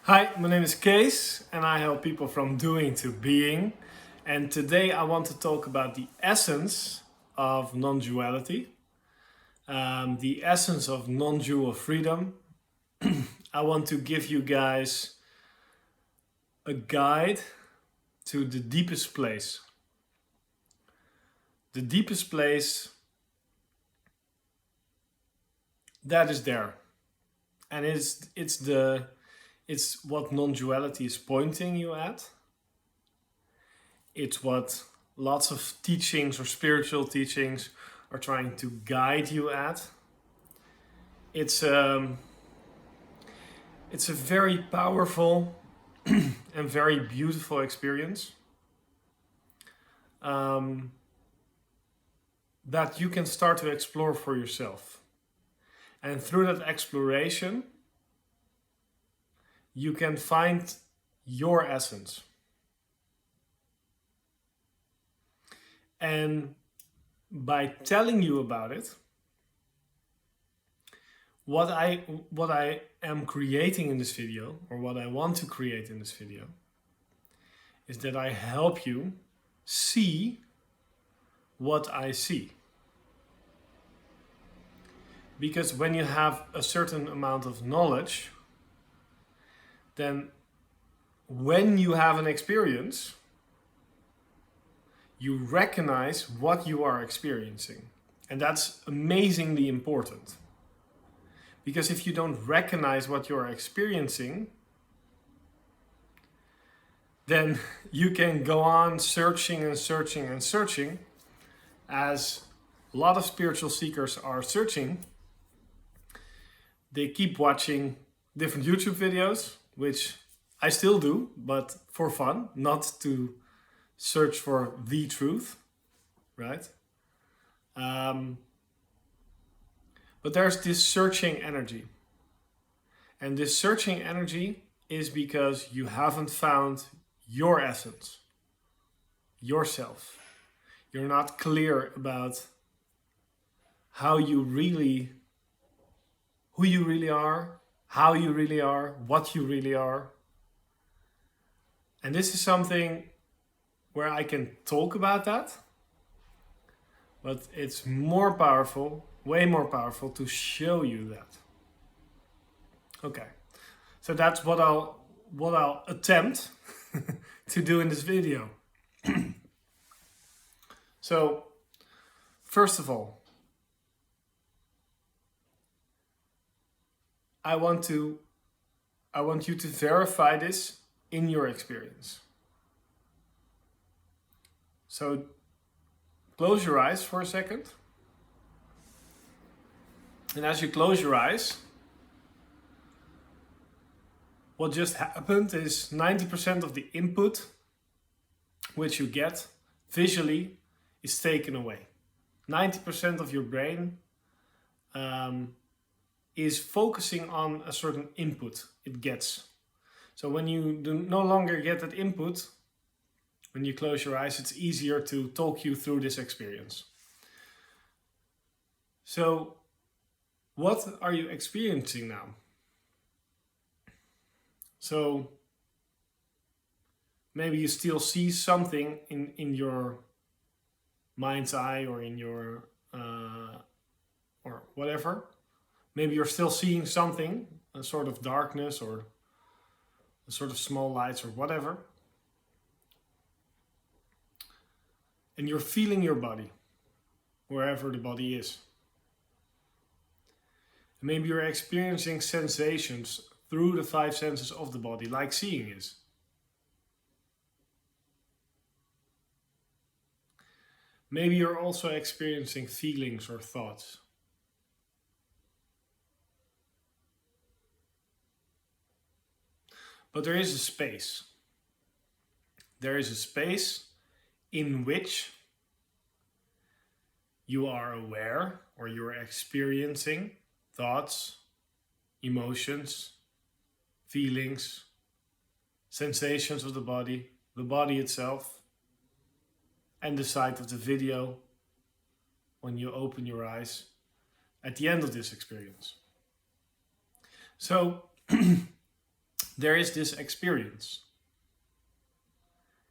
Hi, my name is Kees and I help people from doing to being. And today I want to talk about the essence of non-duality, the essence of non-dual freedom. I want to give you guys a guide to the deepest place. The deepest place that is there. And it's what non-duality is pointing you at. It's what lots of teachings or spiritual teachings are trying to guide you at. It's a very powerful and very beautiful experience that you can start to explore for yourself. And through that exploration, you can find your essence. And by telling you about it, what I am creating in this video, or what I want to create in this video, is that I help you see what I see. Because when you have a certain amount of knowledge, then when you have an experience, you recognize what you are experiencing. And that's amazingly important. Because if you don't recognize what you are experiencing, then you can go on searching and searching and searching, as a lot of spiritual seekers are searching. They keep watching different YouTube videos, which I still do, but for fun, not to search for the truth, right? But there's this searching energy. And this searching energy is because you haven't found your essence, yourself. You're not clear about who you really are, how you really are, what you really are. And this is something where I can talk about that, but it's more powerful, way more powerful, to show you that. Okay, so that's what I'll attempt to do in this video. So, first of all, I want you to verify this in your experience. So close your eyes for a second. And as you close your eyes, what just happened is 90% of the input which you get visually is taken away. 90% of your brain is focusing on a certain input it gets. So when you no longer get that input, when you close your eyes, it's easier to talk you through this experience. So, what are you experiencing now? So, maybe you still see something in your mind's eye, or in your, or whatever. Maybe you're still seeing something, a sort of darkness, or a sort of small lights, or whatever. And you're feeling your body, wherever the body is. Maybe you're experiencing sensations through the 5 senses of the body, like seeing is. Maybe you're also experiencing feelings or thoughts. But there is a space. There is a space in which you are aware, or you're experiencing thoughts, emotions, feelings, sensations of the body itself, and the sight of the video when you open your eyes at the end of this experience. So there is this experience.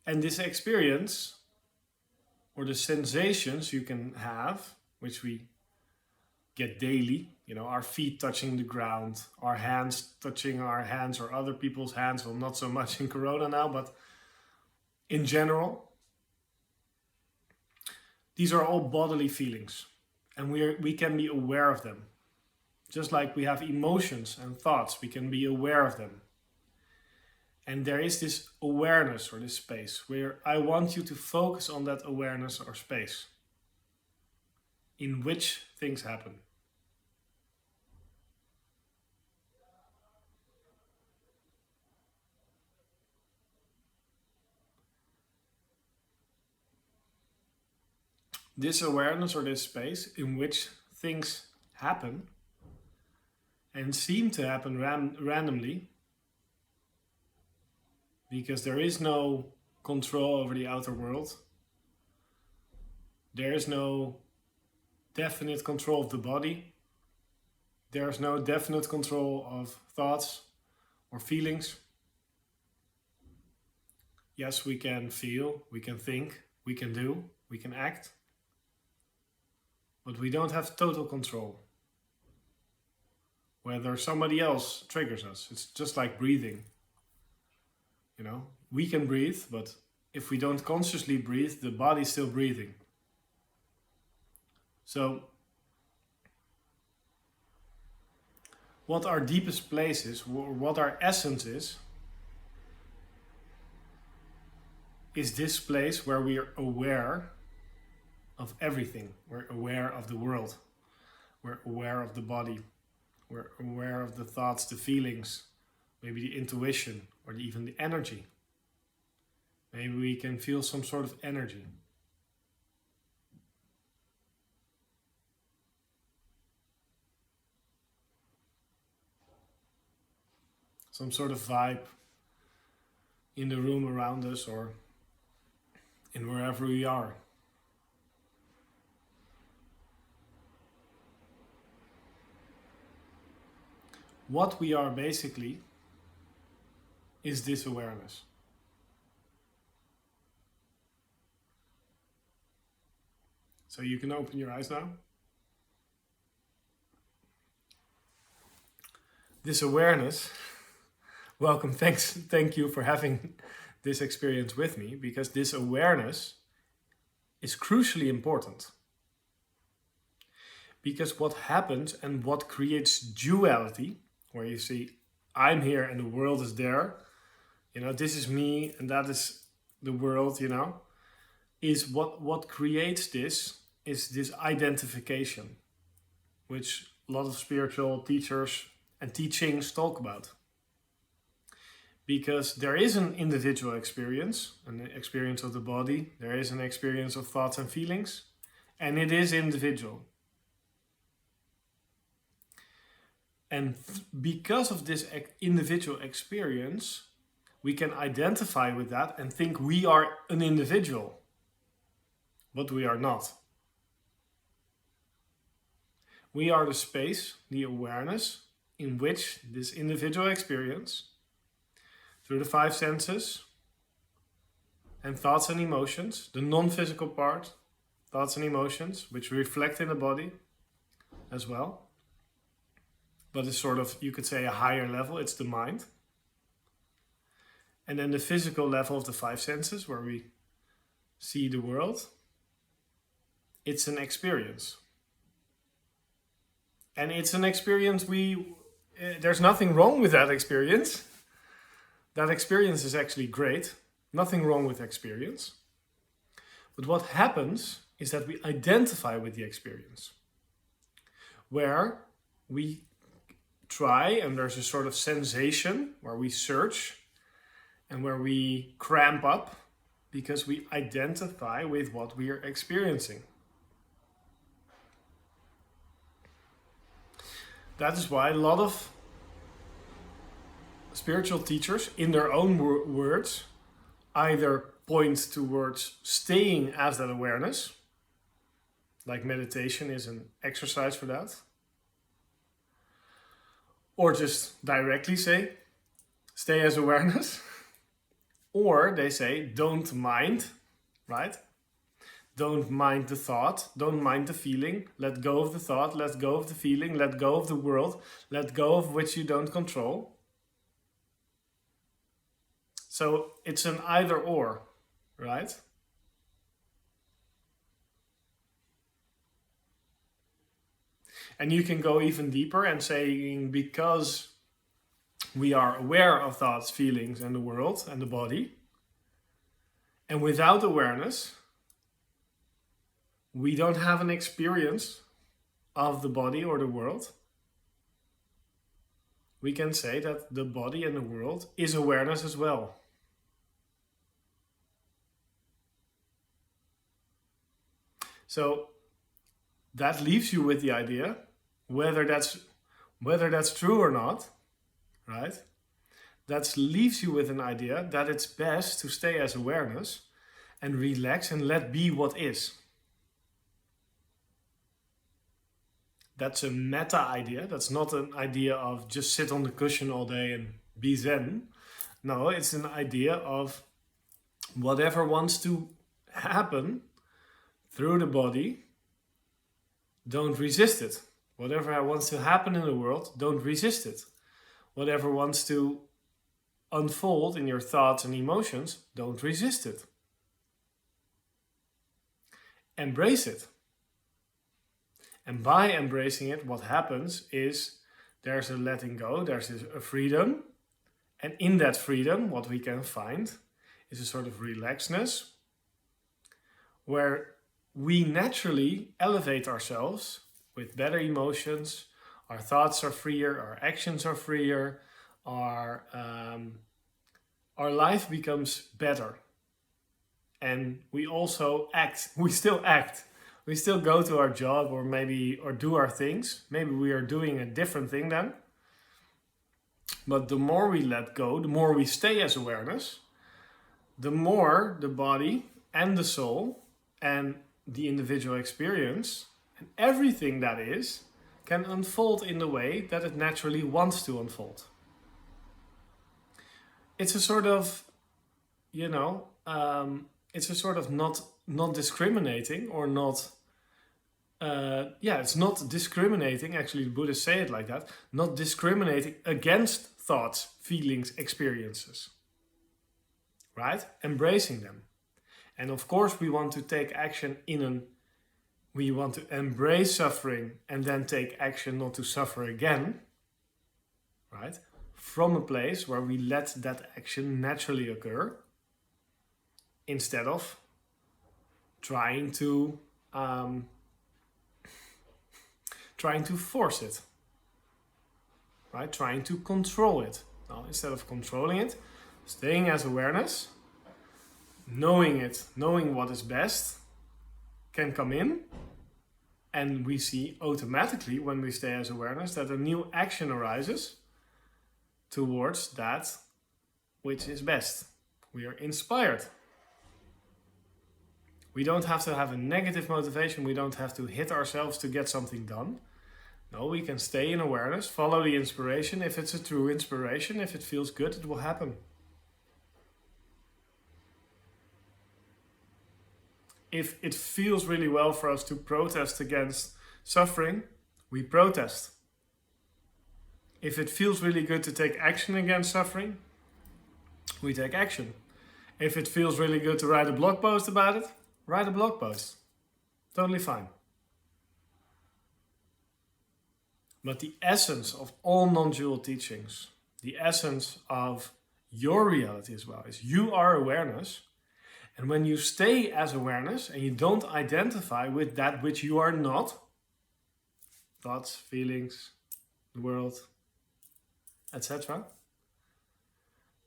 And this experience, or the sensations you can have, which we get daily, our feet touching the ground, our hands touching our hands or other people's hands, well, not so much in Corona now, but in general, these are all bodily feelings, and we can be aware of them. Just like we have emotions and thoughts, we can be aware of them. And there is this awareness or this space where I want you to focus on that awareness or space in which things happen. This awareness or this space in which things happen and seem to happen randomly, because there is no control over the outer world. There is no definite control of the body. There is no definite control of thoughts or feelings. Yes, we can feel, we can think, we can do, we can act. But we don't have total control. Whether somebody else triggers us, it's just like breathing. We can breathe, but if we don't consciously breathe, the body's still breathing. So, what our deepest place is, or what our essence is this place where we are aware of everything. We're aware of the world. We're aware of the body. We're aware of the thoughts, the feelings, maybe the intuition, or even the energy. Maybe we can feel some sort of energy. Some sort of vibe in the room around us or in wherever we are. What we are basically is this awareness. So you can open your eyes now. This awareness, welcome, thank you for having this experience with me, because this awareness is crucially important. Because what happens and what creates duality, where you see I'm here and the world is there, this is me and that is the world, is what creates this is this identification, which a lot of spiritual teachers and teachings talk about. Because there is an individual experience, an experience of the body, there is an experience of thoughts and feelings, and it is individual. And because of this individual experience, we can identify with that and think we are an individual, but we are not. We are the space, the awareness, in which this individual experience, through the 5 senses and thoughts and emotions, the non-physical part, thoughts and emotions, which reflect in the body as well, but it's sort of, you could say, a higher level, it's the mind. And then the physical level of the 5 senses, where we see the world, it's an experience. And it's an experience there's nothing wrong with that experience. That experience is actually great. Nothing wrong with experience. But what happens is that we identify with the experience. Where we try, and there's a sort of sensation where we search and where we cramp up because we identify with what we are experiencing. That is why a lot of spiritual teachers, in their own words, either point towards staying as that awareness, like meditation is an exercise for that, or just directly say, stay as awareness. Or they say, don't mind, right? Don't mind the thought, don't mind the feeling, let go of the thought, let go of the feeling, let go of the world, let go of which you don't control. So it's an either or, right? And you can go even deeper and saying, because we are aware of thoughts, feelings, and the world and the body, and without awareness, we don't have an experience of the body or the world. We can say that the body and the world is awareness as well. So that leaves you with the idea, whether that's true or not, right? That leaves you with an idea that it's best to stay as awareness and relax and let be what is. That's a meta idea. That's not an idea of just sit on the cushion all day and be zen. No, it's an idea of whatever wants to happen through the body, don't resist it. Whatever wants to happen in the world, don't resist it. Whatever wants to unfold in your thoughts and emotions, don't resist it. Embrace it. And by embracing it, what happens is there's a letting go, there's a freedom. And in that freedom, what we can find is a sort of relaxedness where we naturally elevate ourselves with better emotions. Our thoughts are freer, our actions are freer, our life becomes better. And we also act, we still act. We still go to our job or do our things. Maybe we are doing a different thing then. But the more we let go, the more we stay as awareness, the more the body and the soul and the individual experience and everything that is can unfold in the way that it naturally wants to unfold. It's a sort of, it's a sort of not discriminating or not. It's not discriminating, actually the Buddhists say it like that, not discriminating against thoughts, feelings, experiences, right? Embracing them. And of course we want to take action we want to embrace suffering and then take action not to suffer again, right? From a place where we let that action naturally occur instead of trying to force it, right? Trying to control it. Now, instead of controlling it, staying as awareness, knowing what is best, can come in, and we see automatically when we stay as awareness that a new action arises towards that which is best. We are inspired. We don't have to have a negative motivation. We don't have to hit ourselves to get something done. No, we can stay in awareness, follow the inspiration. If it's a true inspiration, if it feels good, it will happen. If it feels really well for us to protest against suffering, we protest. If it feels really good to take action against suffering, we take action. If it feels really good to write a blog post about it, write a blog post. Totally fine. But the essence of all non-dual teachings, the essence of your reality as well, is you are awareness. And when you stay as awareness and you don't identify with that which you are not, thoughts, feelings, the world, etc.,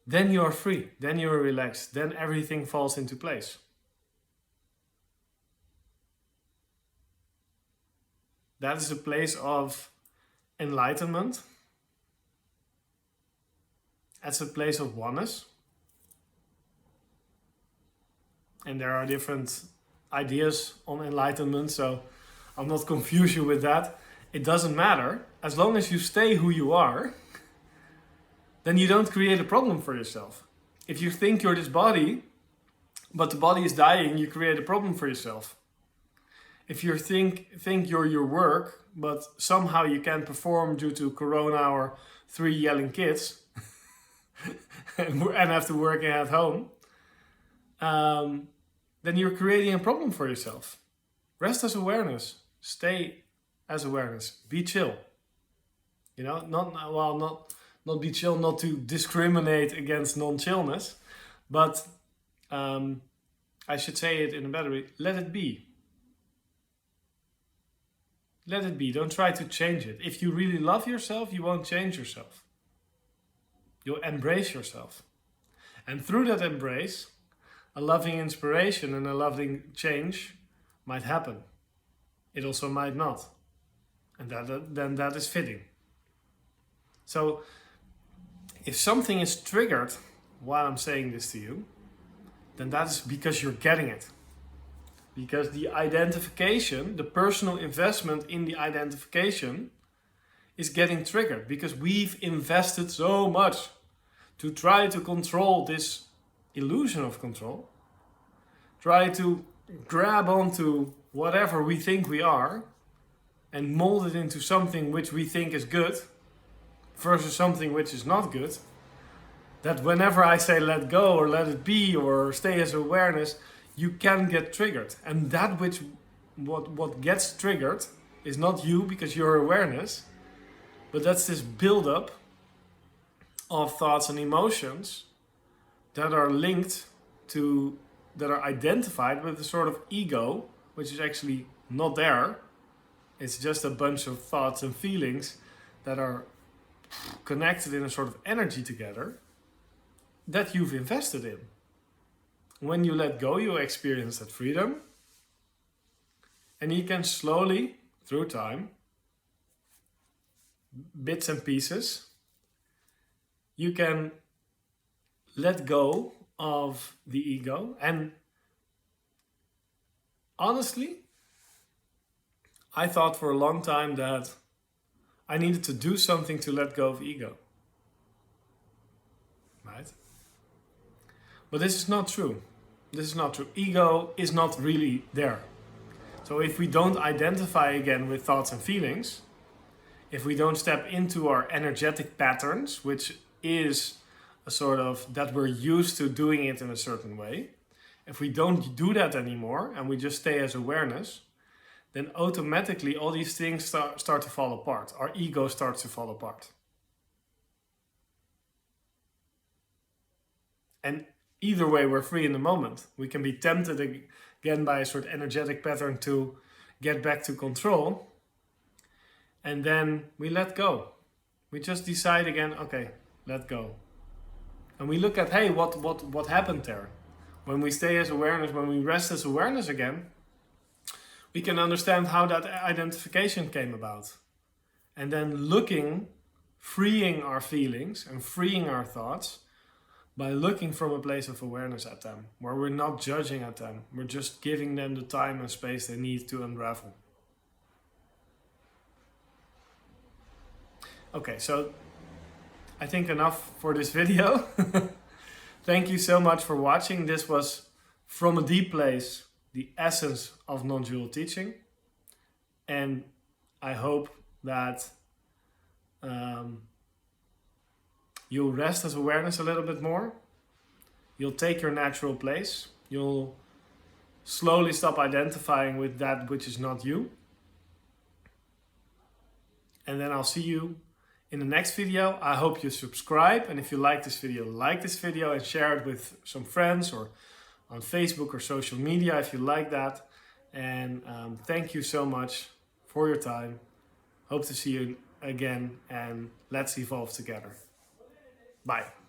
then you are free, then you are relaxed, then everything falls into place. That is a place of enlightenment. That's a place of oneness. And there are different ideas on enlightenment, so I'll not confuse you with that. It doesn't matter. As long as you stay who you are, then you don't create a problem for yourself. If you think you're this body, but the body is dying, you create a problem for yourself. If you think you're your work, but somehow you can't perform due to Corona or 3 yelling kids, and have to work at home, then you're creating a problem for yourself. Rest as awareness. Stay as awareness. Be chill. You know, not be chill, not to discriminate against non-chillness, but I should say it in a better way. Let it be. Let it be. Don't try to change it. If you really love yourself, you won't change yourself. You'll embrace yourself. And through that embrace, a loving inspiration and a loving change might happen. It also might not. And then that is fitting. So, if something is triggered while I'm saying this to you, then that is because you're getting it. Because the identification, the personal investment in the identification is getting triggered. Because we've invested so much to try to control this illusion of control. Try to grab onto whatever we think we are and mold it into something which we think is good versus something which is not good. That whenever I say let go or let it be or stay as awareness, you can get triggered. And that what gets triggered is not you because you're awareness, but that's this buildup of thoughts and emotions that are linked to, that are identified with a sort of ego, which is actually not there. It's just a bunch of thoughts and feelings that are connected in a sort of energy together that you've invested in. When you let go, you experience that freedom. And you can slowly, through time, bits and pieces, you can let go of the ego. And honestly, I thought for a long time that I needed to do something to let go of ego. Right? But this is not true. This is not true. Ego is not really there. So if we don't identify again with thoughts and feelings, if we don't step into our energetic patterns, which is a sort of that we're used to doing it in a certain way, if we don't do that anymore and we just stay as awareness, then automatically all these things start to fall apart. Our ego starts to fall apart. And either way, we're free in the moment. We can be tempted again by a sort of energetic pattern to get back to control. And then we let go. We just decide again, okay, let go. And we look at, hey, what happened there? When we stay as awareness, when we rest as awareness again, we can understand how that identification came about. And then freeing our feelings and freeing our thoughts by looking from a place of awareness at them, where we're not judging at them. We're just giving them the time and space they need to unravel. Okay, so I think enough for this video. Thank you so much for watching. This was From a Deep Place, the essence of non-dual teaching. And I hope that you'll rest as awareness a little bit more. You'll take your natural place. You'll slowly stop identifying with that which is not you. And then I'll see you in the next video. I hope you subscribe. And if you like this video and share it with some friends or on Facebook or social media if you like that. And thank you so much for your time. Hope to see you again, and let's evolve together. Bye.